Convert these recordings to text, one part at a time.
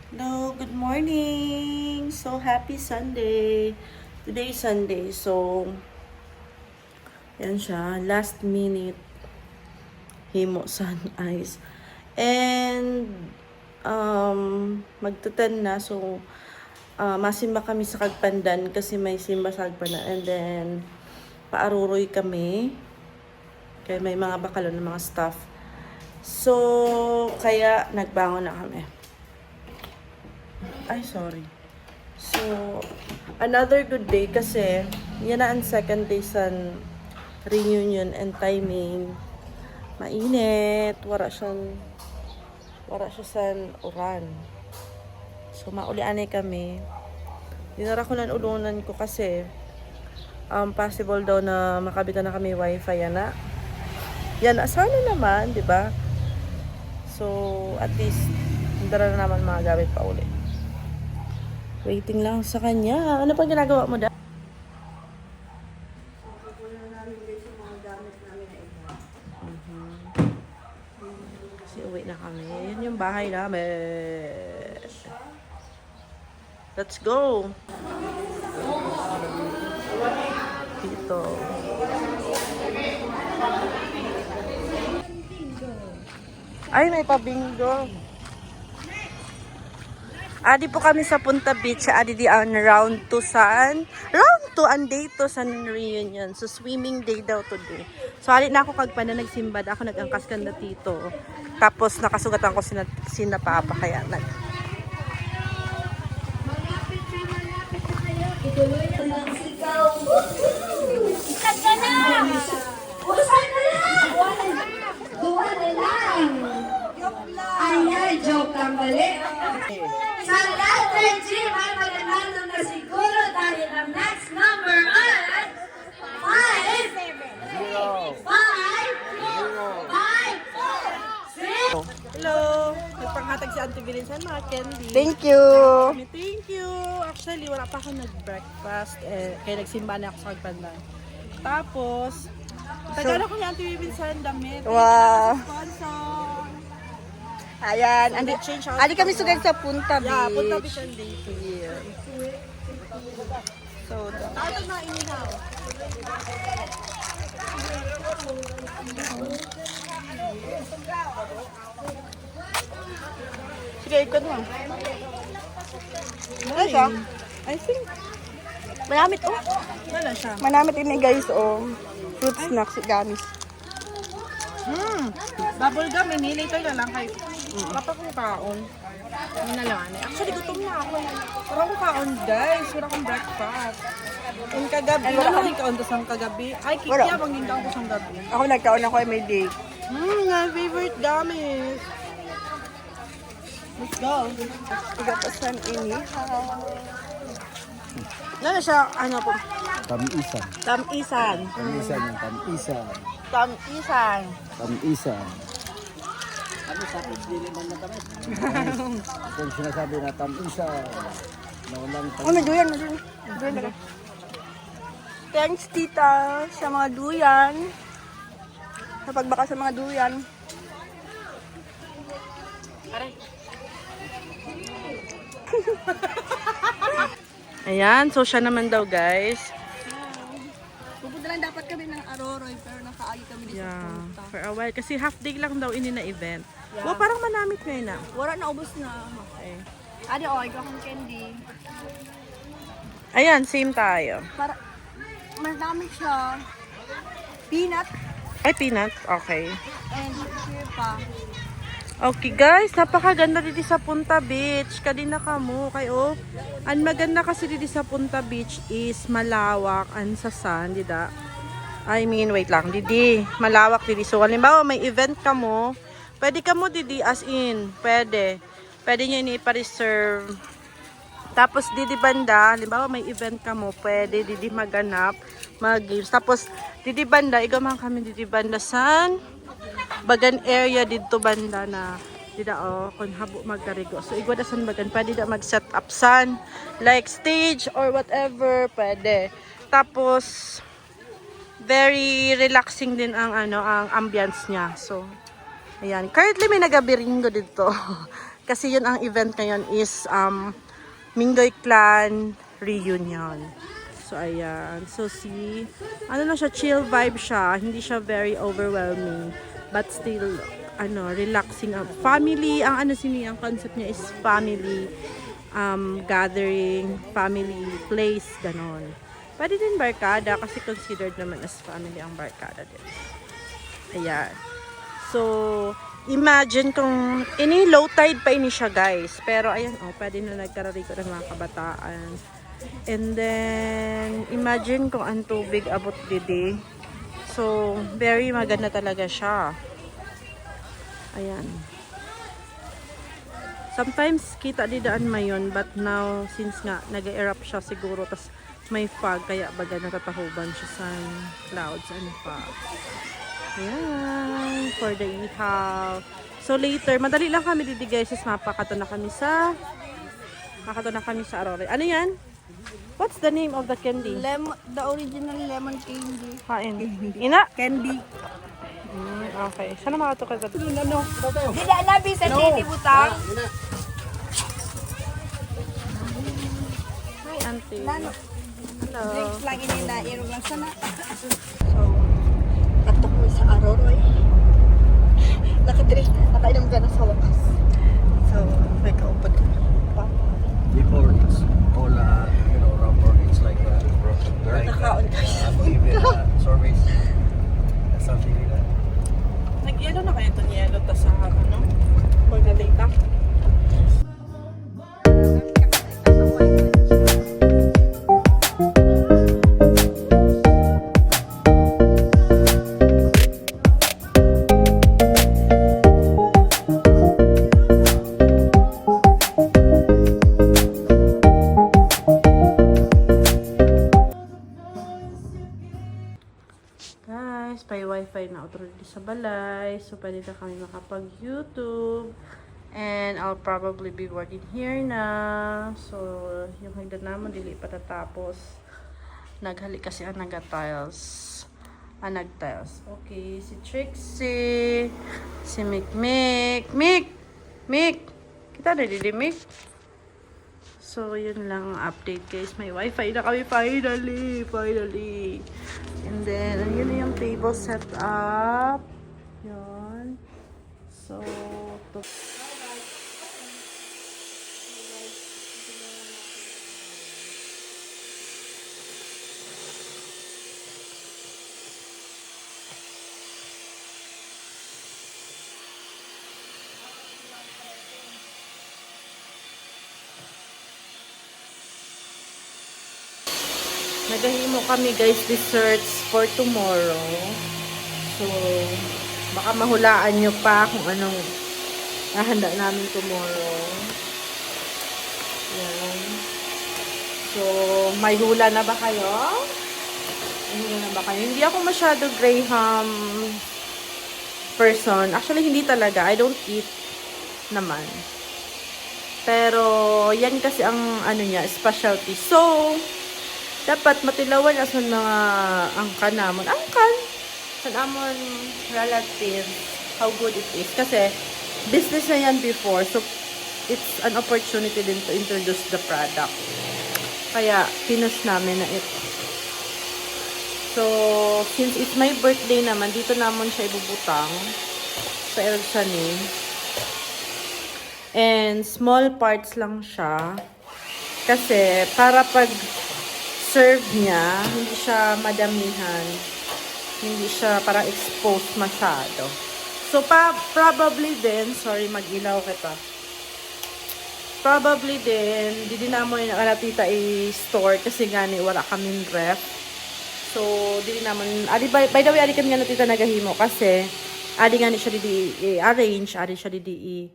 Hello, good morning. So happy Sunday. Today is Sunday. So yan siya, last minute himo sun ice. And magtutan na, so masimba kami sa Kagpandan kasi may simba sa Kagpandan. And then paaruroy kami kaya may mga bakalo ng mga staff. So kaya nagbangon na kami. Ay, sorry. So, another good day kasi yan na ang second day sa reunion and timing. Mainit. Wala siya sa uran. So, maulianay kami. Dinara ko ng ulunan ko kasi possible daw na makabitan na kami wifi. Yan na. Sana naman, di ba? So, at least, hindi na naman mga gamit pa uli. Waiting lang sa kanya. Ano pang ginagawa mo da? Kasi uwi na kami. Yun yung bahay namin. Let's go! Dito. Ay, may pabingo. Adi po kami sa Punta Beach. Adi di ang round 2 saan? Round 2 ang day to sa reunion. So, swimming day daw today. So, alit na ako kagpa na nagsimbad. Ako nag-angkas ka na tito. Tapos, nakasugatan ko sina Papa. Kaya nag... Ay, joke lang balik. Sa lahat ng gym ay magandang na siguro dahil ang next number ay 5, 5, 5, 4, 6. Hello! Nagpanghatag si Auntie Vincent, mga candy. Thank you. Thank you! Actually, wala pa ako nag-breakfast. Kaya nagsimba na ako sa Kagpandan. Tapos, tagala ko ni Auntie Vincent damit. Wow. Sponsor! Ayan, andi kami sugad sa Punta Beach. Yeah, Punta Beach and day here. So, tayo na inihaw. Sige, ikot mo. Ano siya? I think, Manamit, oh. wala siya. Manamit ini guys, oh. Fruit snacks, gamis. Bubble gum, later na lang kayo. Kapag kong kaon. Yun na lang. Actually, gutom na ako. Wala akong kaon, guys. Wala akong breakfast. Yung kagabi, wala akong kaon to sa kagabi. Ay, Wala. kikya, pang gindaw ko sa gabi. Ako nagkaon ako ay may date. Nga favorite gamis. Let's go. Igapasan ini. Ano siya, ano po? Tamisan. Tamisan. Tamisan yung tamisan. Tamisan. Tamisan. Ano sa pagdili man na tamis? Kung sinasabi na tamisan, na walang Oh, may duyan, may duyan. Duyan na. Thanks, tita, sa mga duyan. Sa pagbaka sa mga duyan. Ayan, so siya naman daw, guys. Pupunta lang dapat kami ng Aroroy, pero nakaagi kami dito sa Yeah, Punta. for a while. Kasi half day lang daw ini na event. Wow, parang manamit ngayon na. Wala na, ubos na. Okay. Adi, oh, ikaw kong candy. Ayan, same tayo. Para, mas dami siya. Peanut Ay, peanut. Okay. and sugar pa. Okay guys, napakaganda dito sa Punta Beach. Kadina ka mo kayo. Ang maganda kasi dito sa Punta Beach is malawak ang sasan, di da? I mean, wait lang, didi. Malawak didi. So, halimbawa may event ka mo, pwede ka mo didi as in. Pwede. Pwede nyo ini-reserve. Tapos didi banda, halimbawa may event ka mo, pwede didi maganap, mag-games. Tapos didi banda, igaman kami didi banda san bagan area dito banda na dida kung habo magkarigo. So igwa san bagan pwede da mag-set up san like stage or whatever, pwede. Tapos very relaxing din ang ang ambience niya. So ayan, currently may nagabiringo dito. Kasi yun ang event ngayon is Minggoy Clan Reunion. So, ayan. So, see, ano na siya, chill vibe siya. Hindi siya very overwhelming. But still, relaxing. Family, ang concept niya is family gathering, family place, ganon. Pwede din barkada kasi considered naman as family ang barkada din. Ayan. So, imagine kung low tide pa ini siya guys. Pero ayan, pwede na nagkarariko ng mga kabataan. And then, imagine kung ang tubig abot didi. So, very maganda talaga siya. Ayan. Sometimes kita di daan mayon, but now since nga nag-erupt siya siguro tas may fog kaya baga natatahuban siya sa clouds and fog. Ayan, for the ihaw. So later, madali lang kami didi guys, mapakato na kami sa Aurora. Ano yan? What's the name of the candy? The original lemon candy. Kain. Ina? Candy. Okay. Sana makato ka sa Hindi na nabi sa titi butang. Hi, auntie. Lano. Hello. Drinks lang ini na irong lang sana. So, katok mo sa Aroroy. Nakainom ka na sa wakas. So, may kaupad ka. Before it's all, rubber, it's like broken dirt. Nakaon ka sa Even service, something like that. Nag-yelo na kayo itong yelo tas sa Margarita. Guys, may wifi na authority sa balay. So, pwede na kami makapag-YouTube. And I'll probably be working here na. So, yung hagdan naman, dili pa natapos. Naghali kasi ang nag-tiles. Nag-tiles. Okay, si Trixie. Si Mick. Mick! Kita na dili, Mick? So, yun lang ang update guys. May wifi na kami finally. And then, yun na yung table set up. Yun. So, nagahimo kami guys desserts for tomorrow. So, baka mahulaan nyo pa kung anong hahanda namin tomorrow. Yan. So, may hula na ba kayo? Hindi ako masyado Graham person. Actually, hindi talaga. I don't eat naman. Pero, yan kasi ang specialty. So, dapat matilawan sa mga angkan namon. Sa namon relative, how good it is. Kasi, business na yan before. So, it's an opportunity din to introduce the product. Kaya, pinush namin na ito. So, since it's my birthday naman, dito naman siya ibubutang sa Elsanin. And, small parts lang siya. Kasi, para pag serve niya, hindi siya madamihan. Hindi siya parang exposed masyado. So, probably din, sorry, mag-ilaw kita. Probably din, di din naman yung nakalapita i-store kasi gani wala kaming ref. So, di din naman, by the way, adi kami nga natita nagahimo kasi adi nga ni siya di i-arrange, adi siya di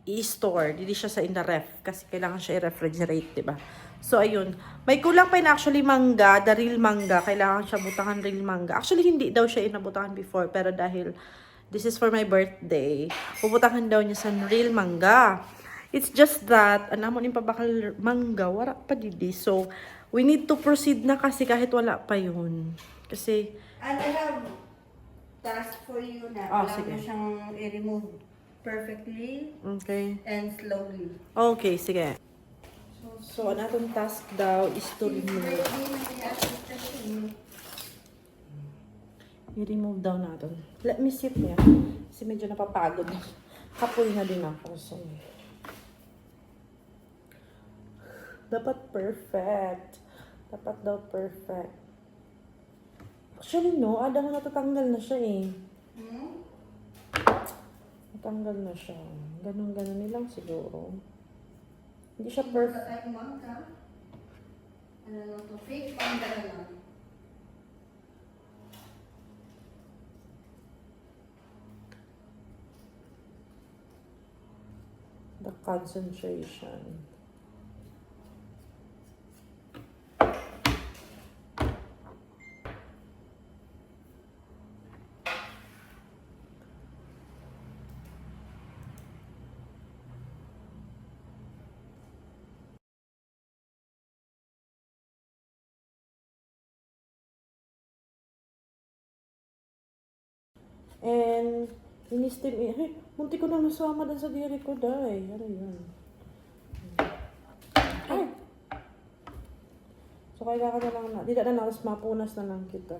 i-store, di siya sa in the ref kasi kailangan siya i-refrigerate, diba? So, ayun. May kulang pa yun actually mangga, the real mangga. Kailangan siya butangan real mangga. Actually, hindi daw siya inabutangan before. Pero dahil this is for my birthday, pubutangan daw niya sa real mangga. It's just that, anamon yung pabakal mangga, wala pa didi. So, we need to proceed na kasi kahit wala pa yun. Kasi, And I have task for you na Oh, alam sige. mo siyang i-remove perfectly Okay. and slowly. Okay, sige. So, ang atong task daw is to remove. I-remove daw natin. Let me sip niya. Kasi medyo napapagod. Kapoy na din ako. So, dapat perfect. Dapat daw perfect. Actually, no. Ada ko natatanggal na siya eh. Natanggal na siya. Ganun-ganun nilang siguro. Hindi siya perfect. Patay mangga. Ano lang to? Fake mangga na lang. The concentration. And, in-steam eh. Hey, munti ko na masama dun sa diri ko, day. Ano yun? Ay! So, kailangan na lang na. Di na nakas mapunas na lang kita.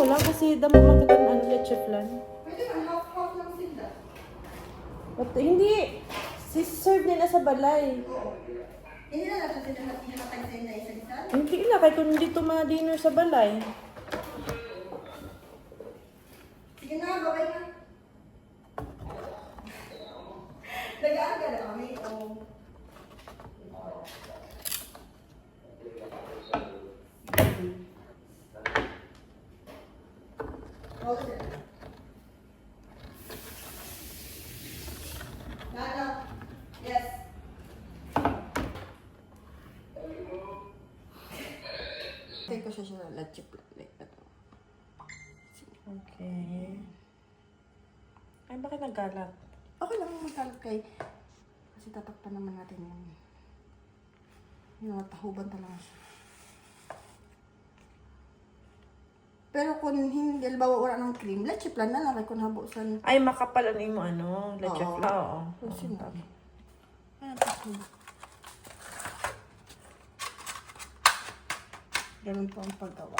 Wala kasi damo magandang ano leche flan. Pwede na, half-half lang sila. But, hindi. Serve nila sa balay. Hindi na lang kasi nakatay sa inyo isa-isa. Hindi na, kahit kung dito ma-dinner sa balay. Sige na, babay na. Nag-aaga na kami. Oh. Okay. Nana. Yes. Take ko siya sa leche like that. Okay. Ay, bakit naggalat? Okay lang magkalat kay kasi tatakpan naman natin yung tahuban talaga siya. Pero kung hindi, halimbawa wala ng cream, leche plan na lang kay kung habusan. Ay, makapalan mo ano, leche Oo. flan. Oo. Kung sinabi. Ayan, tahuban. Ganun po ang paggawa.